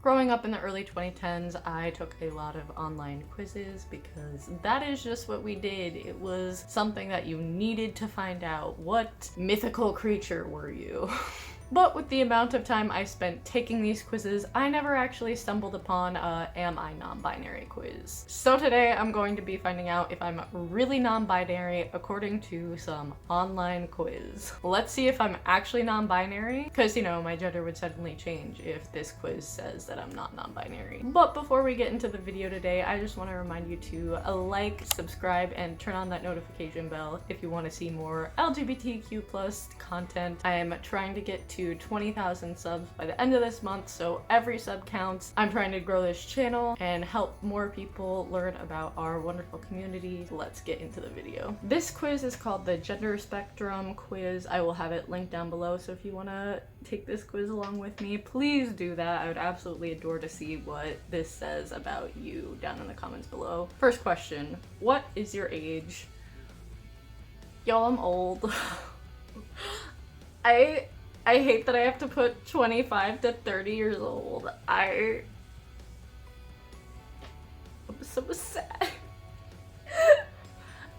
Growing up in the early 2010s, I took a lot of online quizzes because that is just what we did. It was something that you needed to find out. What mythical creature were you? But with the amount of time I spent taking these quizzes, I never actually stumbled upon a am I non-binary quiz. So today I'm going to be finding out if I'm really non-binary according to some online quiz. Let's see if I'm actually non-binary, because you know, my gender would suddenly change if this quiz says that I'm not non-binary. But before we get into the video today, I just want to remind you to like, subscribe, and turn on that notification bell if you want to see more LGBTQ+ content. I am trying to get to 20,000 subs by the end of this month, so every sub counts. I'm trying to grow this channel and help more people learn about our wonderful community. Let's get into the video. This quiz is called the Gender Spectrum Quiz. I will have it linked down below, so if you want to take this quiz along with me, please do that. I would absolutely adore to see what this says about you down in the comments below. First question, what is your age? Y'all, I'm old. I hate that I have to put 25 to 30 years old. I'm so sad.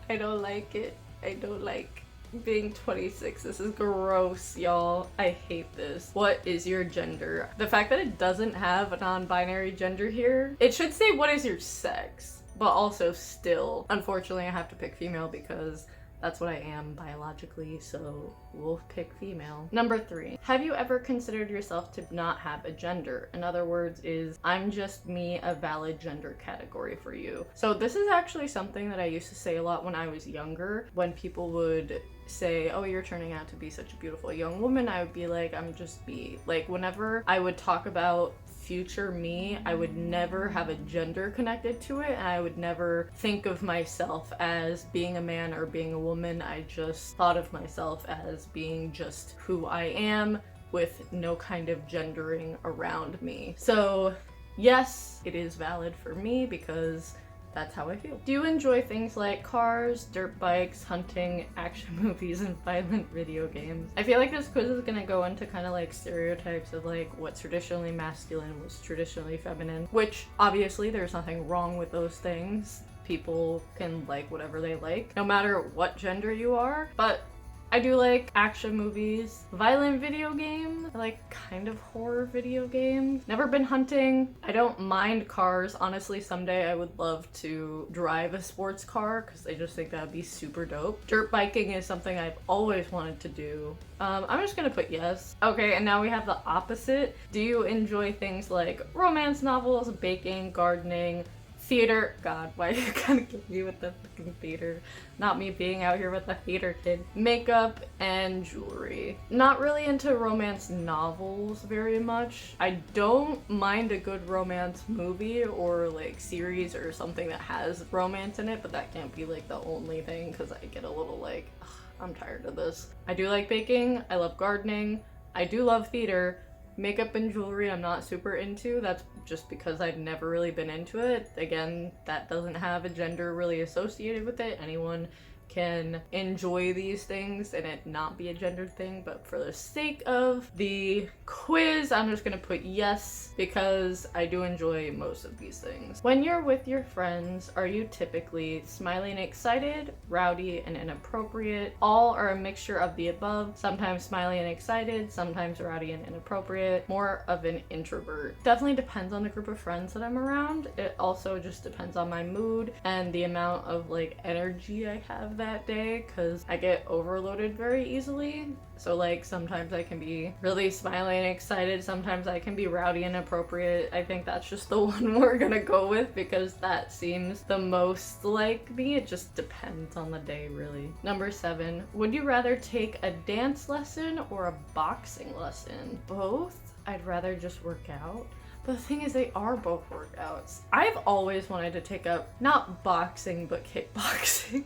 I don't like it. I don't like being 26. This is gross, y'all. I hate this. What is your gender? The fact that it doesn't have a non-binary gender here, it should say what is your sex, but also still, unfortunately, I have to pick female because that's what I am biologically, so we'll pick female. Number 3, have you ever considered yourself to not have a gender? In other words, is I'm just me a valid gender category for you? So this is actually something that I used to say a lot when I was younger. When people would say, oh, you're turning out to be such a beautiful young woman, I would be like, I'm just me. Like, whenever I would talk about future me, I would never have a gender connected to it, and I would never think of myself as being a man or being a woman. I just thought of myself as being just who I am with no kind of gendering around me. So yes, it is valid for me because that's how I feel. Do you enjoy things like cars, dirt bikes, hunting, action movies, and violent video games? I feel like this quiz is gonna go into kind of like stereotypes of like what's traditionally masculine, what's traditionally feminine, which obviously there's nothing wrong with those things. People can like whatever they like, no matter what gender you are, but I do like action movies, violent video games, I like kind of horror video games. Never been hunting. I don't mind cars. Honestly, someday I would love to drive a sports car because I just think that would be super dope. Dirt biking is something I've always wanted to do. I'm just gonna put yes. Okay, and now we have the opposite. Do you enjoy things like romance novels, baking, gardening, theater? God, why you gotta get me with the fucking theater? Not me being out here with the theater kid. Makeup and jewelry. Not really into romance novels very much. I don't mind a good romance movie or like series or something that has romance in it, but that can't be like the only thing because I get a little like, ugh, I'm tired of this. I do like baking. I love gardening. I do love theater. Makeup and jewelry I'm not super into. That's just because I've never really been into it. Again, that doesn't have a gender really associated with it. Anyone can enjoy these things and it not be a gendered thing, but for the sake of the quiz, I'm just gonna put yes because I do enjoy most of these things. When you're with your friends, are you typically smiley and excited, rowdy and inappropriate, all or a mixture of the above, sometimes smiley and excited, sometimes rowdy and inappropriate, more of an introvert? Definitely depends on the group of friends that I'm around. It also just depends on my mood and the amount of like energy I have that day because I get overloaded very easily. So like sometimes I can be really smiley and excited, sometimes I can be rowdy and inappropriate. I think that's just the one we're gonna go with because that seems the most like me. It just depends on the day really. Number 7, would you rather take a dance lesson or a boxing lesson? Both. I'd rather just work out. But the thing is, they are both workouts. I've always wanted to take up, not boxing, but kickboxing.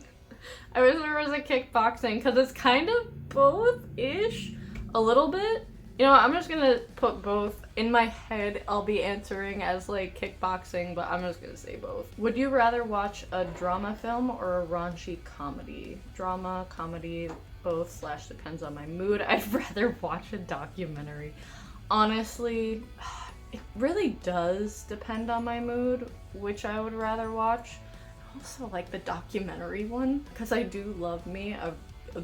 I wish there was a kickboxing because it's kind of both-ish, a little bit. You know what, I'm just gonna put both. In my head, I'll be answering as like kickboxing, but I'm just gonna say both. Would you rather watch a drama film or a raunchy comedy? Drama, comedy, both / depends on my mood. I'd rather watch a documentary. Honestly, It really does depend on my mood, which I would rather watch. I also like the documentary one, because I do love me a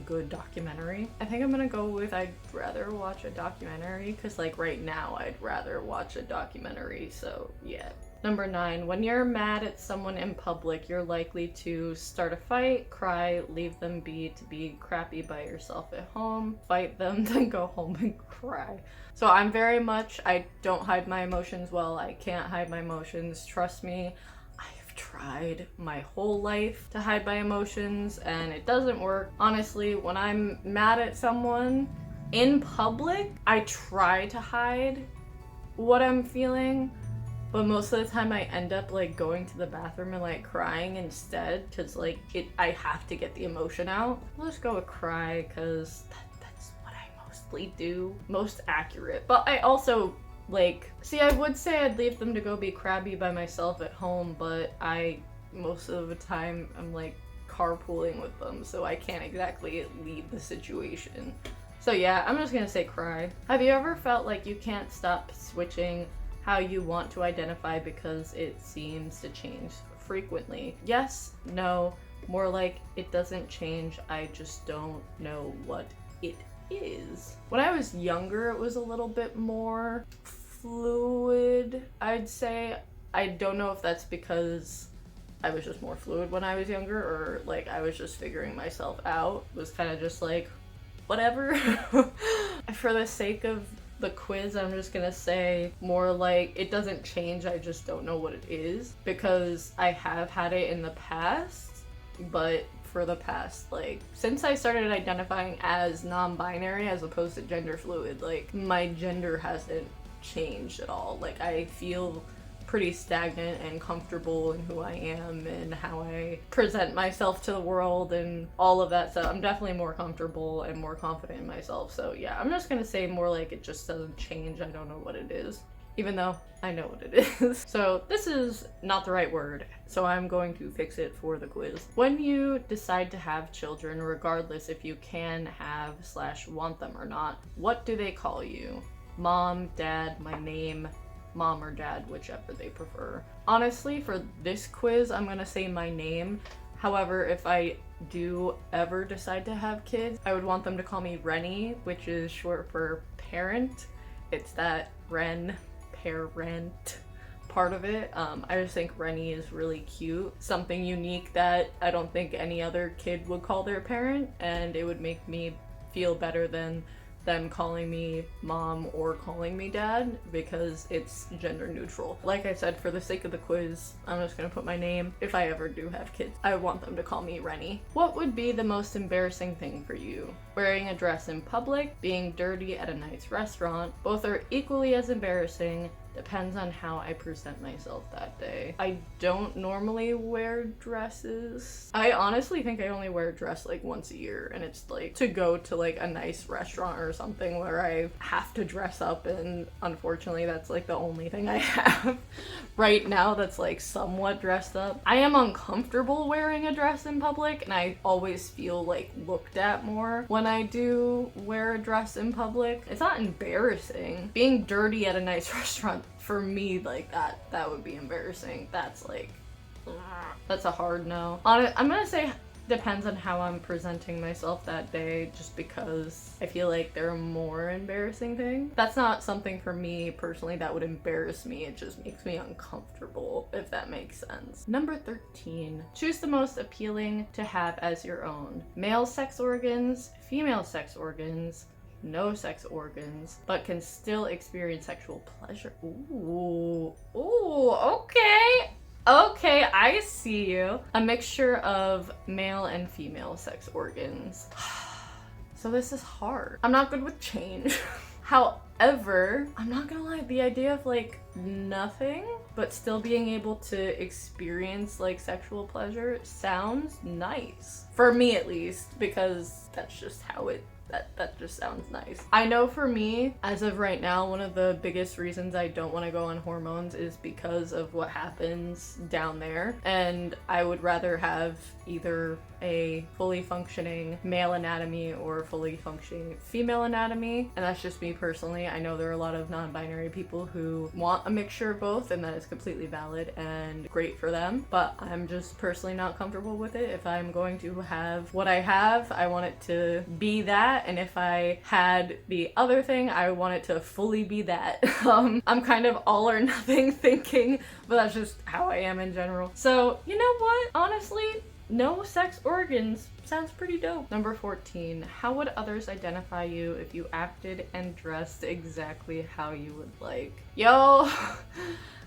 good documentary. I think I'm gonna go with I'd rather watch a documentary, because like right now I'd rather watch a documentary, so yeah. Number 9, when you're mad at someone in public, you're likely to start a fight, cry, leave them be, to be crappy by yourself at home, fight them, then go home and cry. So I'm very much, I don't hide my emotions well. I can't hide my emotions. Trust me, I've tried my whole life to hide my emotions and it doesn't work. Honestly, when I'm mad at someone in public, I try to hide what I'm feeling. But most of the time I end up like going to the bathroom and like crying instead, because like I have to get the emotion out. I'll just go with cry, because that's what I mostly do. Most accurate. But I also like, see, I would say I'd leave them to go be crabby by myself at home, but most of the time I'm like carpooling with them, so I can't exactly leave the situation. So yeah, I'm just gonna say cry. Have you ever felt like you can't stop switching how you want to identify because it seems to change frequently? Yes, no, more like it doesn't change, I just don't know what it is. When I was younger, it was a little bit more fluid, I'd say. I don't know if that's because I was just more fluid when I was younger, or like I was just figuring myself out. It was kind of just like, whatever. For the sake of the quiz, I'm just gonna say more like it doesn't change, I just don't know what it is, because I have had it in the past, but for the past, like, since I started identifying as non-binary as opposed to gender fluid, like, my gender hasn't changed at all. Like, I feel pretty stagnant and comfortable in who I am and how I present myself to the world and all of that stuff. I'm definitely more comfortable and more confident in myself. So yeah, I'm just gonna say more like it just doesn't change. I don't know what it is, even though I know what it is. So this is not the right word, so I'm going to fix it for the quiz. When you decide to have children, regardless if you can have / want them or not, what do they call you? Mom, dad, my name, mom or dad, whichever they prefer. Honestly, for this quiz, I'm gonna say my name. However, if I do ever decide to have kids, I would want them to call me Rennie, which is short for parent. It's that Ren, parent part of it. I just think Rennie is really cute. Something unique that I don't think any other kid would call their parent, and it would make me feel better than them calling me mom or calling me dad, because it's gender neutral. Like I said, for the sake of the quiz, I'm just gonna put my name. If I ever do have kids, I want them to call me Rennie. What would be the most embarrassing thing for you? Wearing a dress in public, being dirty at a nice restaurant. Both are equally as embarrassing. Depends on how I present myself that day. I don't normally wear dresses. I honestly think I only wear a dress like once a year, and it's like to go to like a nice restaurant or something where I have to dress up, and unfortunately that's like the only thing I have right now that's like somewhat dressed up. I am uncomfortable wearing a dress in public, and I always feel like looked at more when I do wear a dress in public. It's not embarrassing. Being dirty at a nice restaurant, for me, like that would be embarrassing. That's like, that's a hard no. I'm gonna say depends on how I'm presenting myself that day, just because I feel like there are more embarrassing things. That's not something for me personally that would embarrass me. It just makes me uncomfortable, if that makes sense. Number 13, choose the most appealing to have as your own. Male sex organs, female sex organs, no sex organs, but can still experience sexual pleasure. Ooh, okay. Okay, I see you. A mixture of male and female sex organs. So this is hard. I'm not good with change. However, I'm not gonna lie, the idea of like nothing, but still being able to experience like sexual pleasure sounds nice. For me at least, because that's just how it That just sounds nice. I know for me, as of right now, one of the biggest reasons I don't want to go on hormones is because of what happens down there. And I would rather have either a fully functioning male anatomy or fully functioning female anatomy. And that's just me personally. I know there are a lot of non-binary people who want a mixture of both, and that is completely valid and great for them. But I'm just personally not comfortable with it. If I'm going to have what I have, I want it to be that. And if I had the other thing, I want it to fully be that. I'm kind of all or nothing thinking, but that's just how I am in general. So, you know what? Honestly, no sex organs sounds pretty dope. Number 14, how would others identify you if you acted and dressed exactly how you would like? Yo,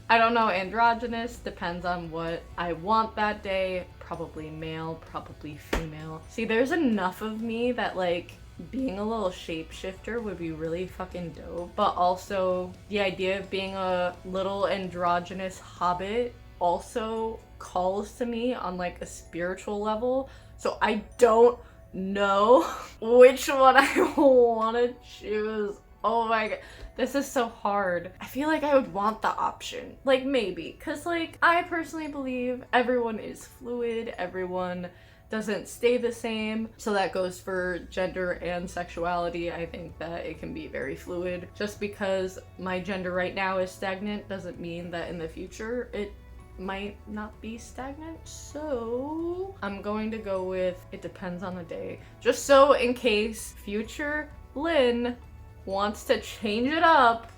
I don't know, androgynous, depends on what I want that day. Probably male, probably female. See, there's enough of me that like being a little shapeshifter would be really fucking dope. But also the idea of being a little androgynous hobbit also calls to me on like a spiritual level. So I don't know which one I want to choose. Oh my god, this is so hard. I feel like I would want the option. Like maybe, cause like I personally believe everyone is fluid, everyone doesn't stay the same. So that goes for gender and sexuality. I think that it can be very fluid. Just because my gender right now is stagnant doesn't mean that in the future it might not be stagnant. So I'm going to go with it depends on the day. Just so in case future Lynn wants to change it up,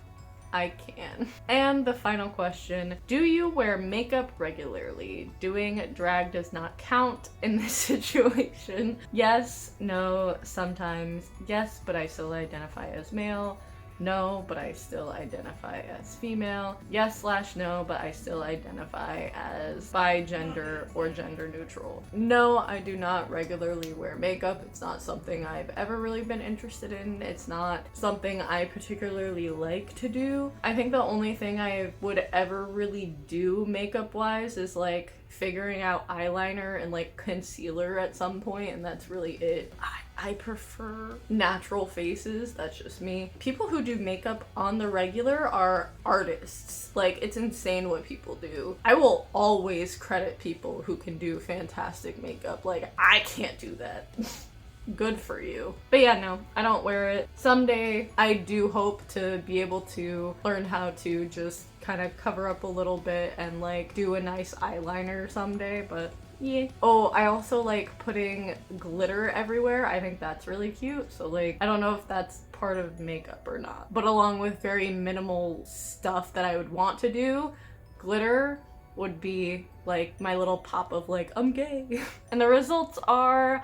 I can. And the final question, do you wear makeup regularly? Doing drag does not count in this situation. Yes, no, sometimes. Yes, but I still identify as male. No, but I still identify as female. Yes/no, but I still identify as bi-gender or gender neutral. No, I do not regularly wear makeup. It's not something I've ever really been interested in. It's not something I particularly like to do. I think the only thing I would ever really do makeup-wise is like figuring out eyeliner and like concealer at some point, and that's really it. I prefer natural faces. That's just me. People who do makeup on the regular are artists. Like, it's insane what people do. I will always credit people who can do fantastic makeup. Like, I can't do that. Good for you. But yeah, no, I don't wear it. Someday I do hope to be able to learn how to just kind of cover up a little bit and like do a nice eyeliner someday, but yeah. Oh, I also like putting glitter everywhere. I think that's really cute. So like, I don't know if that's part of makeup or not, but along with very minimal stuff that I would want to do, glitter would be like my little pop of like, I'm gay. And the results are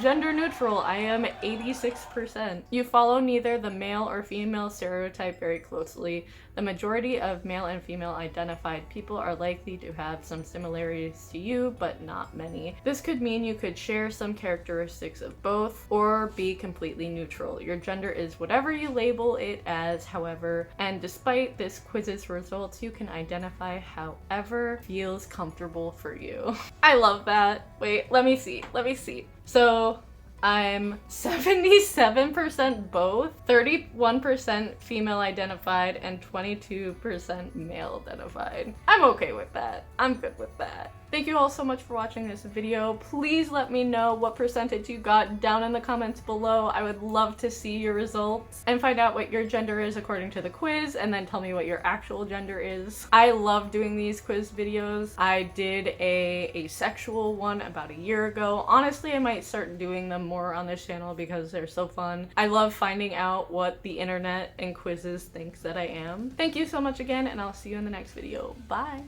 gender neutral. I am 86%. You follow neither the male or female stereotype very closely. The majority of male and female identified people are likely to have some similarities to you, but not many. This could mean you could share some characteristics of both or be completely neutral. Your gender is whatever you label it as, however, and despite this quiz's results, you can identify however feels comfortable for you. I love that. Wait, let me see. So I'm 77% both, 31% female identified, and 22% male identified. I'm okay with that. I'm good with that. Thank you all so much for watching this video. Please let me know what percentage you got down in the comments below. I would love to see your results and find out what your gender is according to the quiz, and then tell me what your actual gender is. I love doing these quiz videos. I did a asexual one about a year ago. Honestly, I might start doing them more on this channel because they're so fun. I love finding out what the internet and quizzes thinks that I am. Thank you so much again, and I'll see you in the next video. Bye!